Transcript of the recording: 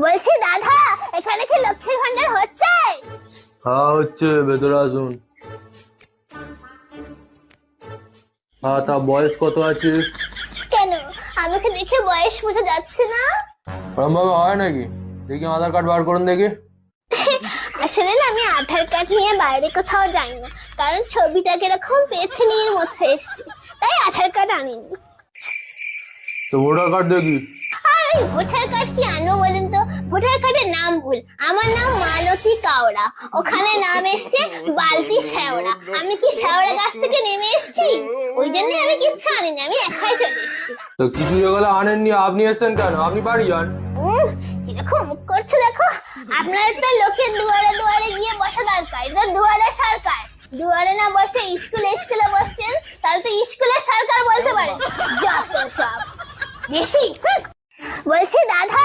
বলছি দাদা, এখানে কি লক্ষ্মীর ভান্ডার হচ্ছে? হ্যাঁ হচ্ছে, ভেতরে আসুন। হ্যাঁ, তা বয়স কত আছে? কেন, আমাকে দেখে বয়স বোঝা যাচ্ছে না? ওরম ভাবে হয় নাকি? দেখি আধার কার্ড বার করুন দেখি। আসলে না, আমি আধার কার্ড নিয়ে বাইরে কোথাও যাই না, কারণ ছবিটা কিরকম পেছনের মতো এসছে, তাই আধার কার্ড আনিনি। তো ভোটার কার্ড দেখি। আর এই ভোটার কার্ড কি আনবো বলেন তো? ভোটার কার্ডের নাম ভুল, আমার নাম মালতী কাওড়া, ওখানে নাম এসছে বালতি শেওড়া। আমি কি শেওড়া গাছ থেকে নেমে এসছি? ওই জন্য আমি কিচ্ছু আনিনি, আমি একাই চলে এসছি। তো কিছু যেগুলো আনেননি, আপনি এসছেন কেন? আপনি বাড়ি যান। কিরকম মুখ করছে দেখো। আপনার তো লোকের দুয়ারে দুয়ারে গিয়ে বসা দরকার, এটা দুয়ারে সরকার। দুয়ারে না বসে স্কুলে স্কুলে বসছেন, তাহলে তো স্কুলে সরকার বলতে পারে। যত সব বেশি। বলছি দাদা,